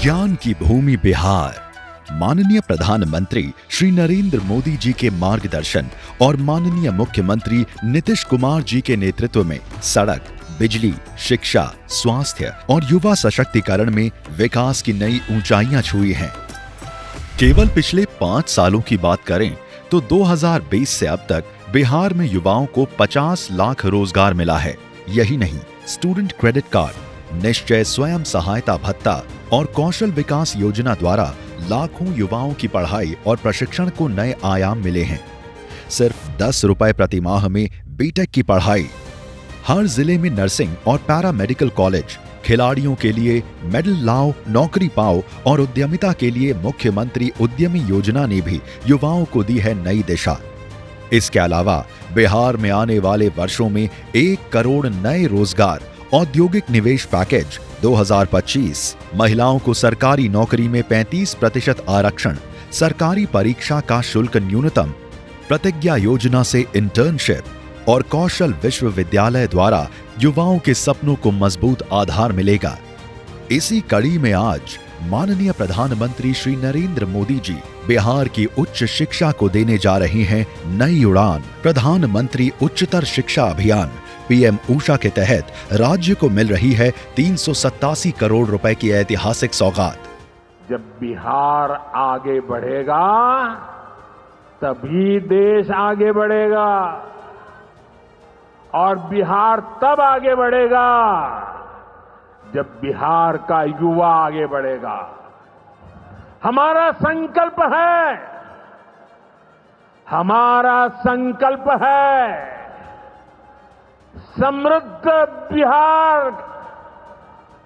ज्ञान की भूमि बिहार। माननीय प्रधानमंत्री श्री नरेंद्र मोदी जी के मार्गदर्शन और माननीय मुख्यमंत्री नीतीश कुमार जी के नेतृत्व में सड़क, बिजली, शिक्षा, स्वास्थ्य और युवा सशक्तिकरण में विकास की नई ऊंचाइयां छुई हैं। केवल पिछले 5 सालों की बात करें तो 2020 से अब तक बिहार में युवाओं को 50 लाख रोजगार मिला है। यही नहीं, स्टूडेंट क्रेडिट कार्ड, निश्चय स्वयं सहायता भत्ता और कौशल विकास योजना द्वारा लाखों युवाओं की पढ़ाई और प्रशिक्षण को नए आयाम मिले हैं। सिर्फ 10 रुपए प्रति माह में बीटेक की पढ़ाई, हर जिले में नर्सिंग और पैरामेडिकल कॉलेज, खिलाड़ियों के लिए मेडल लाओ, नौकरी पाओ और उद्यमिता के लिए मुख्यमंत्री उद्यमी योजना ने भी युवाओं को दी है नई दिशा। इसके अलावा बिहार में आने वाले वर्षों में 1 करोड़ नए रोजगार, औद्योगिक निवेश पैकेज 2025, महिलाओं को सरकारी नौकरी में 35% आरक्षण, सरकारी परीक्षा का शुल्क न्यूनतम, प्रतिज्ञा योजना से इंटर्नशिप और कौशल विश्वविद्यालय द्वारा युवाओं के सपनों को मजबूत आधार मिलेगा। इसी कड़ी में आज माननीय प्रधानमंत्री श्री नरेंद्र मोदी जी बिहार की उच्च शिक्षा को देने जा रहे हैं नई उड़ान। प्रधानमंत्री उच्चतर शिक्षा अभियान पीएम ऊषा के तहत राज्य को मिल रही है 387 करोड़ रुपए की ऐतिहासिक सौगात। जब बिहार आगे बढ़ेगा तभी देश आगे बढ़ेगा और बिहार तब आगे बढ़ेगा जब बिहार का युवा आगे बढ़ेगा। हमारा संकल्प है समृद्ध बिहार,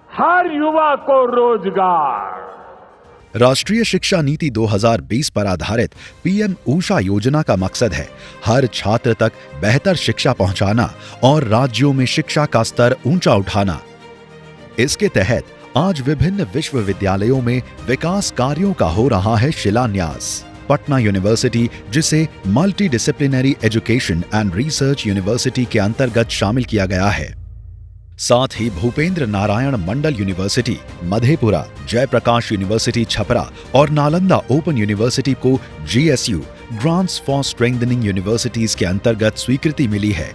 हर युवा को रोजगार। राष्ट्रीय शिक्षा नीति 2020 पर आधारित पीएम ऊषा योजना का मकसद है हर छात्र तक बेहतर शिक्षा पहुंचाना और राज्यों में शिक्षा का स्तर ऊंचा उठाना। इसके तहत आज विभिन्न विश्वविद्यालयों में विकास कार्यों का हो रहा है शिलान्यास। पटना यूनिवर्सिटी, जिसे multi disciplinary education and research university के अंतर्गत शामिल किया गया है। साथ ही भूपेंद्र नारायण मंडल यूनिवर्सिटी, मधेपुरा, जयप्रकाश यूनिवर्सिटी छपरा और नालंदा ओपन यूनिवर्सिटी को GSU grants for strengthening universities के अंतर्गत स्वीकृति मिली है।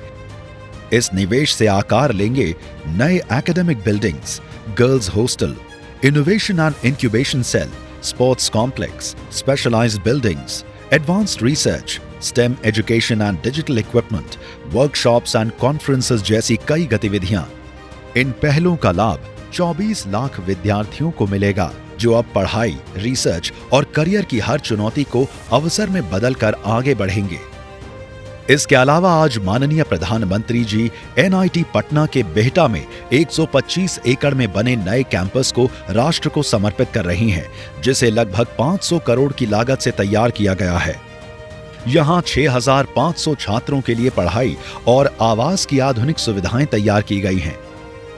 इस निवेश से आकार लेंगे नए academic buildings, girls hostel, innovation and incubation cell, sports complex, specialised buildings, advanced research, STEM education and digital equipment, workshops and conferences जैसी कई गतिविधियां। इन पहलों का लाभ 24 लाख विद्यार्थियों को मिलेगा, जो अब पढ़ाई, रिसर्च और करियर की हर चुनौती को अवसर में बदलकर आगे बढ़ेंगे। इसके अलावा आज माननीय प्रधानमंत्री जी NIT पटना के बिहटा में 125 एकड़ में बने नए कैंपस को राष्ट्र को समर्पित कर रही हैं, जिसे लगभग 500 करोड़ की लागत से तैयार किया गया है। यहां 6500 छात्रों के लिए पढ़ाई और आवास की आधुनिक सुविधाएं तैयार की गई हैं।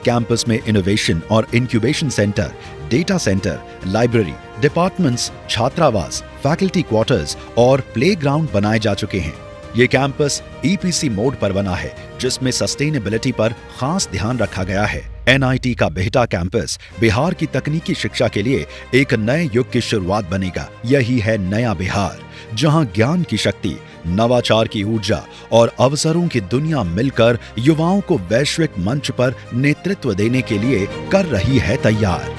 कैंपस में इनोवेशन और incubation centre, data centre, library, departments, छात्रावास, फैकल्टी क्वार्टर्स और प्लेग्राउंड बनाए जा चुके हैं। ये कैंपस EPC मोड पर बना है, जिसमें सस्टेनेबिलिटी पर खास ध्यान रखा गया है। NIT का बिहटा कैंपस बिहार की तकनीकी शिक्षा के लिए एक नए युग की शुरुआत बनेगा। यही है नया बिहार, जहां ज्ञान की शक्ति, नवाचार की ऊर्जा और अवसरों की दुनिया मिलकर युवाओं को वैश्विक मंच पर नेतृत्व देने के लिए कर रही है तैयार।